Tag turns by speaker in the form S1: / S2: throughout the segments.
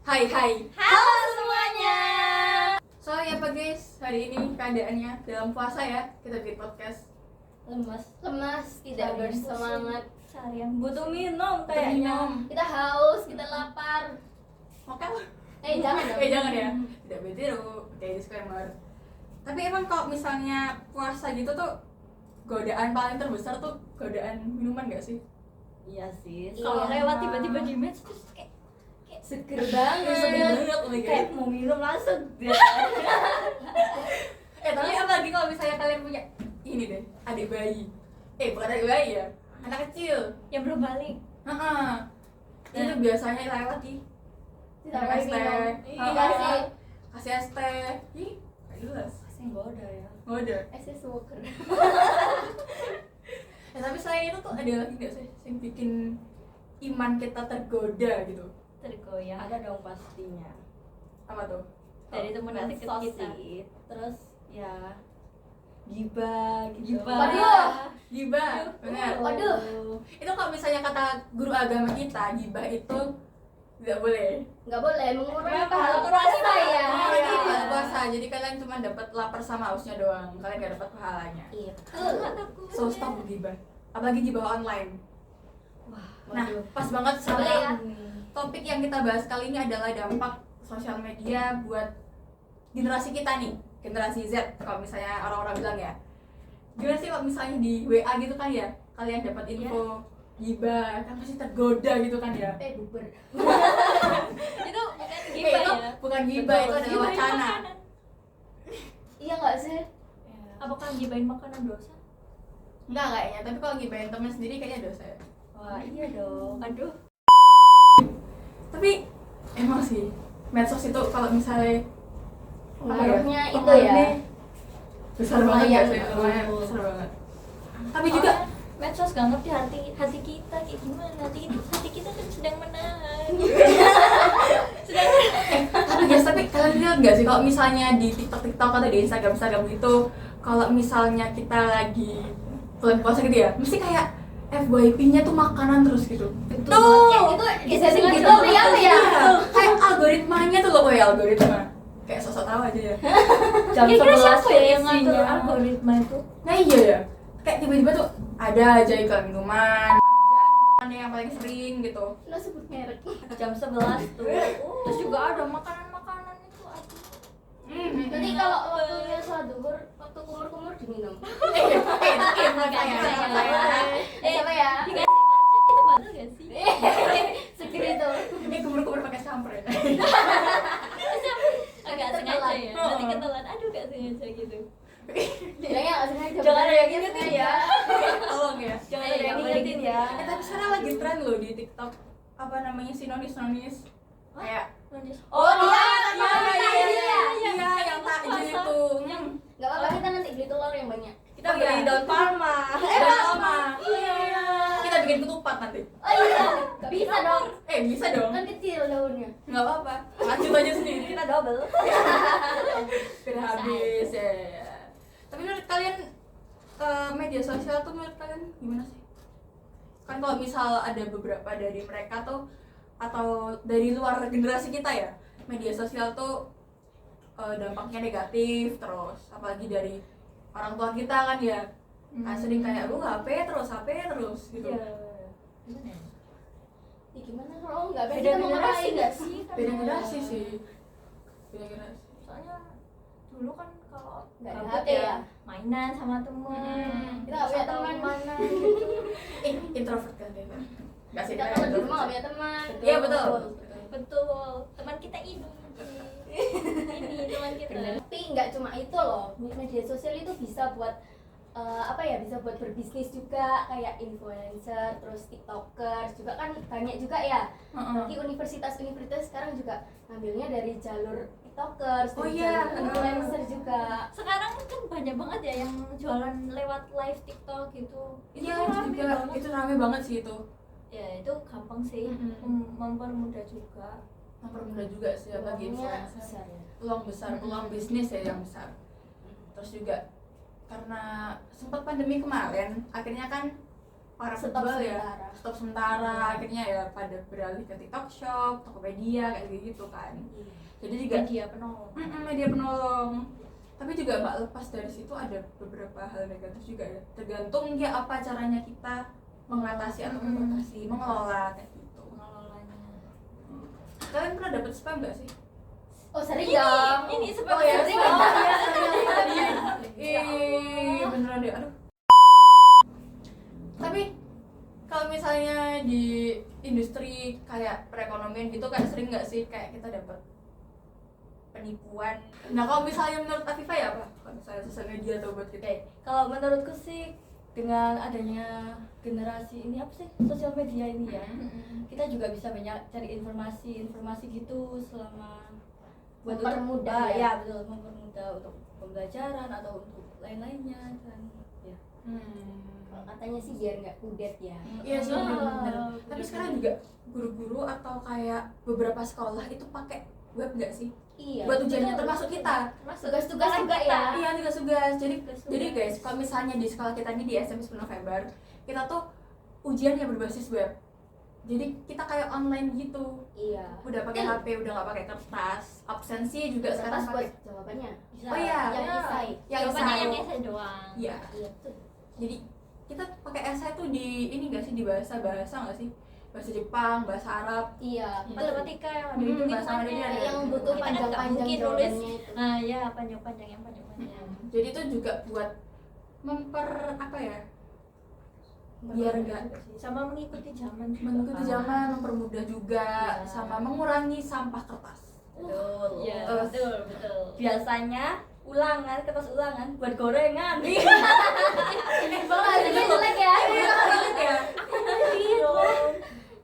S1: Hai.
S2: Halo semuanya.
S1: So ya apa guys, hari ini keadaannya dalam puasa ya, kita bikin podcast.
S2: Lemas, tidak
S3: Seharian
S2: bersemangat.
S3: Seharian butuh minum kayaknya.
S2: Kita haus, kita lapar.
S1: Oke.
S2: Jangan dong.
S1: Jangan ya. Tidak betiru. Oke, disclaimer. Tapi emang kalau misalnya puasa gitu tuh godaan paling terbesar tuh godaan minuman gak sih?
S3: Iya sih.
S2: Iya.
S3: Kalau lewat tiba-tiba di match terus kayak
S2: Seger banget.
S1: Oh my
S3: kayak
S1: god.
S3: mau minum langsung.
S1: Tapi apalagi kalau misalnya kalian punya ini deh, adik bayi. Bukan adik bayi ya, anak kecil.
S3: Yang belum balik.
S1: Itu biasanya lewat di
S2: Ditawar
S1: es teh.
S2: minum.
S1: Heeh. Kasih es teh. Ih, gak jelas.
S3: Pasti goda ya.
S1: Ngode.
S2: SS Walker.
S1: Tapi selain itu tuh ada lagi gak sih yang bikin iman kita tergoda gitu?
S3: Tergoyah. Ada dong pastinya.
S1: Apa tuh?
S3: Dari teman dekat
S2: medsos
S3: kita.
S2: sih.
S3: Terus ya gibah gitu.
S2: Gibah. Waduh.
S1: Gibah, benar.
S2: Waduh.
S1: Itu kalau misalnya kata guru agama kita, gibah itu tidak boleh.
S2: Nggak boleh mengurangi
S3: Kenapa?
S2: pahala puasa ya.
S1: Iya, pahala puasa. Jadi kalian cuma dapat lapar sama hausnya doang. Kalian gak dapat pahalanya.
S2: Iya.
S1: So stop gibah. Apalagi gibah online.
S3: Wah,
S1: Nah,
S3: waduh.
S1: pas banget sama
S2: Boleh ya?
S1: topik yang kita bahas kali ini adalah dampak sosial media buat generasi kita nih, generasi Z kalau misalnya orang-orang bilang ya. Gimana sih kalau misalnya di WA gitu kan ya, kalian dapat info gibah, kan pasti tergoda gitu kan ya.
S2: Buber.
S3: Itu bukan
S1: Itu
S3: gibah ya.
S1: bukan gibah, itu adalah
S3: Gibahin
S1: wacana.
S3: makanan.
S2: Iya nggak sih?
S3: Apakah gibahin makanan dosa?
S1: Enggak kayaknya, tapi kalau gibahin temen sendiri kayaknya dosa ya.
S3: Wah, iya dong. Aduh.
S1: Tapi emang sih medsos itu kalau misalnya
S2: Pengaruhnya itu
S1: pengaruhnya
S2: ya.
S1: besar banget
S2: Lumayan.
S1: ya, lumayan besar banget. Tapi juga
S3: medsos gak ngerti hati kita kayak gimana. Hati kita kan sedang menahan.
S1: tapi kalian lihat nggak sih kalau misalnya di TikTok atau di Instagram gitu, kalau misalnya kita lagi bulan puasa gitu ya, mesti kayak FYP-nya tuh makanan terus gitu.
S2: Betul. Kayak itu
S3: Gitu,
S2: gitu ya apa ya?
S1: Kayak algoritmanya tuh loh, kayak algoritma. Kayak sosok tahu aja ya.
S3: Jam
S2: Kira-kira
S3: 11
S2: siapa ya yang
S3: isinya
S2: ngatur
S3: algoritma itu?
S1: Nah iya ya, kayak tiba-tiba tuh ada aja iklan minuman, jajan gitu kan yang paling sering gitu.
S2: Lo sebut merek.
S3: Jam 11 tuh. Terus juga ada makanan-makanan itu aduh.
S2: Nanti kalau waktunya sholat duhur, waktu kumur-kumur diminum. Siapa ya?
S3: Dikasih margin itu batal gak sih?
S2: Seger itu.
S1: Ini kumur-kumur pakai sampret.
S3: Agak sengaja ya. Nanti ketelan aduh gak sengaja gitu.
S2: Bilangnya nggak sengaja.
S3: Jangan ada yang
S2: Bener
S3: ngingetin
S2: sengaja.
S1: Tolong ya.
S3: Jangan ada yang ngingetin ya.
S1: Tapi sekarang lagi tren loh di TikTok, apa namanya, sinonis kayak
S3: Oh,
S1: iya, yang takjil itu.
S2: Nggak apa-apa, kita nanti beli telur yang banyak.
S3: kita beli daun palma.
S1: Iya. Kita bikin ketupat nanti.
S2: Oh iya, nggak bisa dong.
S1: Bisa dong.
S2: Kan kecil daunnya.
S1: Nggak apa-apa. Lanjut aja sendiri.
S3: Kita double.
S1: Biar habis ya. Tapi menurut kalian media sosial tuh menurut kalian gimana sih? Kan kalau misal ada beberapa dari mereka tuh atau dari luar generasi kita ya, media sosial tuh dampaknya negatif terus, apalagi dari orang tua kita kan ya, kan sering kayak lu HP terus gitu.
S3: Iya.
S2: Ya gimana kalau nggak
S3: Beda
S2: kita mau
S3: generasi
S2: ngapain
S3: nggak
S2: nggak
S3: sih?
S1: Beda generasi sih. Beda generasi.
S3: Soalnya dulu kan kalau
S2: Nggak ada
S3: gabut
S2: HP ya.
S3: mainan sama temen.
S2: Kita nggak punya
S3: Atau
S2: teman.
S3: kemana gitu.
S1: Introvert kan ya. Enggak sih,
S2: Kita
S1: kita
S2: kalau di rumah nggak
S1: introvert.
S2: punya teman.
S1: Iya betul.
S3: Betul. Teman kita ini. Ini teman kita.
S2: Tapi nggak cuma itu loh, media sosial itu bisa buat bisa buat berbisnis juga, kayak influencer, terus tiktokers juga kan banyak juga ya. Di universitas sekarang juga ngambilnya dari jalur tiktokers,
S1: Oh
S2: dari
S1: iya,
S2: jalur influencer juga.
S3: Sekarang kan banyak banget ya yang jualan lewat live TikTok gitu.
S1: Iya,
S3: Itu rame
S1: juga
S3: banget.
S1: itu rame banget sih itu.
S3: Ya itu gampang sih, mempermudah juga.
S1: Mempermudah juga sih bagi
S2: Peluangnya
S1: influencer.
S2: besar ya.
S1: Peluang besar, peluang bisnis ya yang besar. Terus juga karena sempat pandemi kemarin, akhirnya kan para
S2: Stop
S1: penjual ya
S2: sementara.
S1: stop sementara, akhirnya ya pada beralih ke TikTok Shop, Tokopedia kayak gitu kan. Jadi juga
S3: Media penolong.
S1: media penolong. Tapi juga nggak lepas dari situ ada beberapa hal negatif juga ya. Tergantung ya apa caranya kita mengatasi atau membatasi, mengelola kayak gitu.
S3: Pengelolanya.
S1: Kalian pernah dapat spam nggak sih?
S2: Oh sering dong.
S3: Ini sebab
S1: Oh ya,
S2: sering
S1: spam.
S2: dong.
S1: Ih, beneran deh. Aduh. Tapi kalau misalnya di industri kayak perekonomian gitu kayak sering nggak sih kayak kita dapat penipuan? Nah kalau misalnya menurut Afifa ya apa? Kalau misalnya sosial media atau buat kita?
S2: Oke, kalau menurutku sih dengan adanya generasi ini apa sih sosial media ini ya, kita juga bisa banyak cari informasi gitu selama buat
S3: Mempermudah
S2: untuk,
S3: ya.
S2: betul, mempermudah untuk pembelajaran atau untuk lain-lainnya kan ya. Kalau katanya sih biar nggak kudet ya.
S1: Iya sih bener-bener.
S3: Oh,
S1: Tapi sekarang juga guru-guru atau kayak beberapa sekolah itu pakai web nggak sih?
S2: Iya.
S1: Buat ujiannya
S2: betul.
S1: termasuk kita.
S2: Tugas-tugas juga ya.
S1: Iya tugas-tugas. Jadi
S2: Tugas-tugas.
S1: guys, kalau misalnya di sekolah kita ini di SMP 10 November, kita tuh ujian yang berbasis web. Jadi kita kayak online gitu.
S2: Iya.
S1: Udah pakai HP, udah nggak pakai kertas. Absensi juga sekarang
S2: Kertas buat
S1: pakai.
S2: jawabannya. Bisa.
S1: Oh iya.
S2: Yang esai.
S1: Yang
S3: Jawabannya
S1: esai.
S3: yang esai doang.
S1: Iya.
S2: Iya betul.
S1: Jadi kita pakai esai tuh di ini nggak sih, di bahasa nggak sih? Bahasa Jepang, bahasa Arab.
S2: Iya. betul.
S3: Matematika yang ada
S1: Bahasa
S3: hitung-hitungannya.
S1: Indonesia ada.
S2: Yang butuh
S3: Kita kan nggak
S2: panjang-panjang
S3: mungkin nulis.
S2: jawabannya itu.
S3: Nah ya panjang-panjang yang panjang-panjang.
S1: Jadi itu juga buat apa ya? Biar nggak
S3: Sama mengikuti zaman juga,
S1: mengikuti
S3: Pak.
S1: zaman, mempermudah juga,
S2: Iya.
S1: sama mengurangi sampah kertas.
S2: Betul.
S3: Iya,
S1: Terus-
S3: betul.
S2: Biasanya ulangan, kertas ulangan buat gorengan.
S1: Ini banget
S2: Hasilnya jelek ya.
S1: Iya, relate ya.
S3: Iya.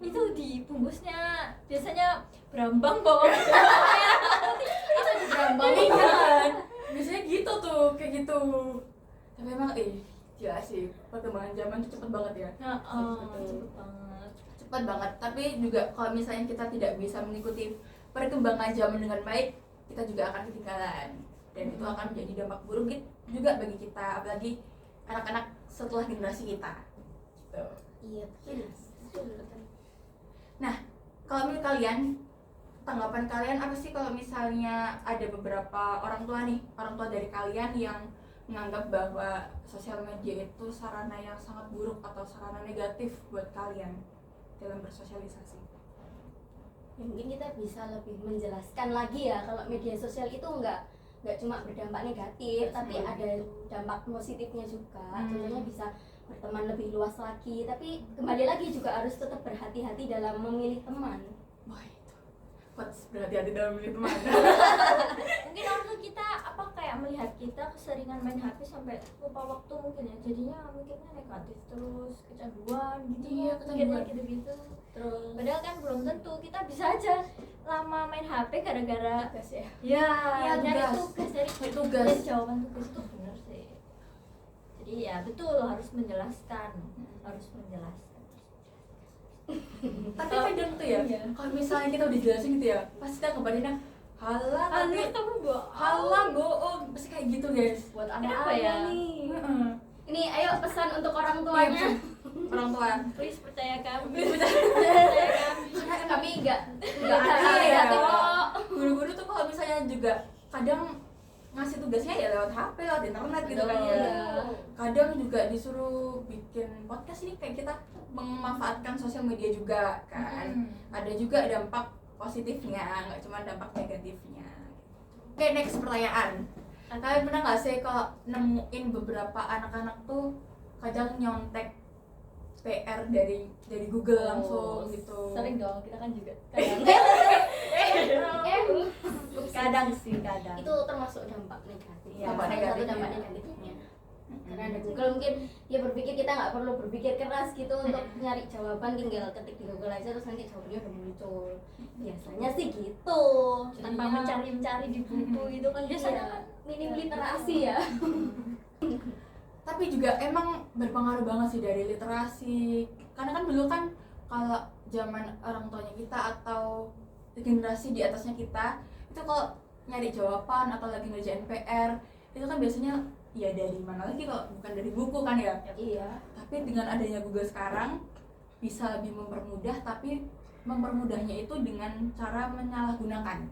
S3: Itu dibungkusnya biasanya berambang bawang.
S2: Itu di Brambang.
S1: Iya kan? Biasanya gitu tuh, kayak gitu. Tapi emang gila sih, perkembangan zaman tuh cepet banget ya.
S3: Cepet banget.
S1: Cepet banget, tapi juga kalau misalnya kita tidak bisa mengikuti perkembangan zaman dengan baik, kita juga akan ketinggalan. Dan itu akan menjadi dampak buruk juga bagi kita, apalagi anak-anak setelah generasi kita. Gitu.
S2: Iya betul.
S1: Nah, kalau menurut kalian, tanggapan kalian apa sih kalau misalnya ada beberapa orang tua dari kalian yang menganggap bahwa sosial media itu sarana yang sangat buruk atau sarana negatif buat kalian dalam bersosialisasi?
S2: Ya, mungkin kita bisa lebih menjelaskan lagi ya kalau media sosial itu nggak cuma berdampak negatif, tapi ada dampak positifnya juga. Contohnya bisa berteman lebih luas lagi, tapi kembali lagi juga harus tetap berhati-hati dalam memilih teman.
S1: Wah itu, berhati-hati dalam memilih teman.
S3: Mungkin orang tua kita kayak melihat kita keseringan main HP sampai lupa waktu mungkin ya, jadinya mikirnya negatif terus, kecanduan gitu.
S1: Iya,
S3: Mikirnya
S1: kecanduan.
S3: gitu-gitu.
S2: Terus
S3: Padahal kan belum tentu, kita bisa aja lama main HP gara-gara
S2: tugas ya.
S3: ya
S1: Iya,
S3: nyari
S1: tugas.
S3: tugas dari
S1: Tugas.
S3: jawaban tugas itu benar sih. Jadi ya betul harus menjelaskan.
S1: Tapi kadang tuh ya,
S2: Iya.
S1: kalau misalnya kita udah jelasin gitu ya, pasti kita kebadannya halah, tapi
S3: kamu bohong.
S1: halah bohong, pasti kayak gitu guys.
S2: Buat
S3: Kenapa
S2: anak-anak
S3: ya?
S2: nih.
S1: Heeh.
S2: Ini ayo pesan untuk orang tuanya.
S1: Orang tua.
S3: Please percaya kami.
S1: Karena
S2: Kami nggak
S1: Iya,
S2: ada
S1: iya.
S2: negatif kok.
S1: guru-guru tuh kalau misalnya juga kadang ngasih tugasnya ya lewat HP, lewat internet gitu kan ya.
S2: Iya.
S1: Kadang juga disuruh bikin podcast ini kayak kita memanfaatkan sosial media juga kan. Ada juga dampak positifnya, nggak cuma dampak negatifnya. Oke, next pertanyaan. Kalian pernah nggak sih kalau nemuin beberapa anak-anak tuh kadang nyontek PR dari Google langsung gitu?
S2: Sering dong, kita kan juga kadang.
S3: Kadang sih kadang.
S2: Itu termasuk dampak negatif.
S3: Iya,
S1: dampak
S2: Salah satu
S1: negatifnya.
S2: dampak negatifnya. Karena ada Google mungkin dia berpikir kita nggak perlu berpikir keras gitu untuk nyari jawaban, tinggal ketik di Google aja terus nanti jawabannya udah muncul. Biasanya sih gitu.
S3: Tanpa
S2: Jadinya-
S3: mencari-mencari di buku gitu kan biasanya
S2: Iya.
S3: kan
S2: minim literasi ya.
S1: Tapi juga emang berpengaruh banget sih dari literasi. Karena kan dulu kan kalau zaman orang tuanya kita atau generasi di atasnya kita itu kalau nyari jawaban atau lagi ngerjain PR itu kan biasanya ya dari mana lagi kalau bukan dari buku kan ya.
S2: Iya.
S1: Tapi Tapi dengan adanya Google sekarang bisa lebih mempermudah, tapi mempermudahnya itu dengan cara menyalahgunakan.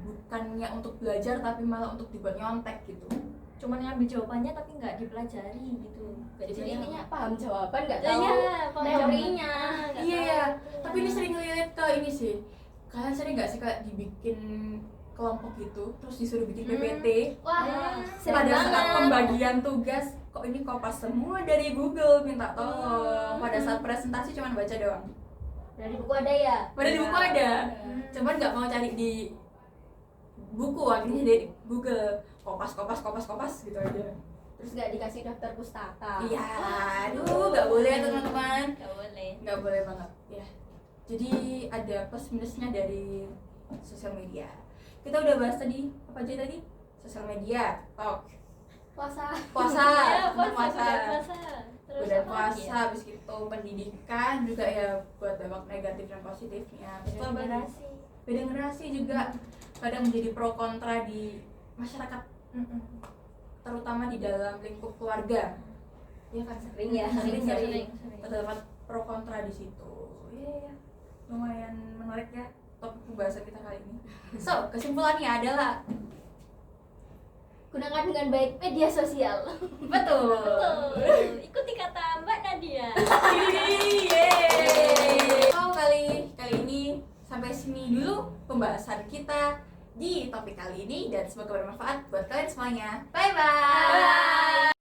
S1: Bukannya untuk belajar tapi malah untuk dibuat nyontek gitu.
S3: Cuman ngambil jawabannya tapi nggak dipelajari gitu. Nggak
S2: Jadi
S3: dipelajari.
S2: intinya paham jawaban nggak
S3: Iya,
S2: tahu
S3: paham
S2: teorinya.
S3: jawaban.
S1: Iya ya, tapi ini sering ngeliat ke ini sih. Kalian sering nggak sih kayak dibikin kelompok gitu, terus disuruh bikin PPT?
S2: Wah, sering
S1: Pada saat
S2: banget.
S1: pembagian tugas, kok ini kopas semua dari Google, minta tolong. Pada saat presentasi cuma baca doang.
S2: Dari buku ada ya?
S1: Pada di buku ada, cuman nggak mau cari di buku, akhirnya dari Google kopas gitu aja.
S2: Terus nggak dikasih daftar pustaka.
S1: Iya, aduh nggak boleh ya teman-teman,
S3: Nggak boleh.
S1: nggak boleh banget ya. Jadi ada plus minusnya dari sosial media. Kita udah bahas tadi apa aja tadi? Sosial media, talk,
S2: Puasa.
S1: puasa,
S3: Ya,
S1: puasa,
S3: puasa. Terus
S1: udah
S3: apa lagi
S1: puasa,
S3: ya?
S1: habis itu pendidikan juga ya, buat dampak negatif dan positifnya. Terus
S3: Beda
S1: apa lagi?
S3: generasi.
S1: Beda generasi juga kadang menjadi pro kontra di masyarakat, terutama di dalam lingkup keluarga. Ya kan
S2: Sering ya,
S1: sering nggak sih?
S3: sering.
S1: Terdapat pro kontra di situ. Iya, lumayan menarik ya topik pembahasan kita kali ini. So, kesimpulannya adalah
S2: Gunakan dengan baik media sosial.
S1: betul.
S3: Betul. Ikuti kata Mbak Nadia.
S1: Yeay. So, kali ini sampai sini dulu pembahasan kita di topik kali ini, dan semoga bermanfaat buat kalian semuanya. Bye bye.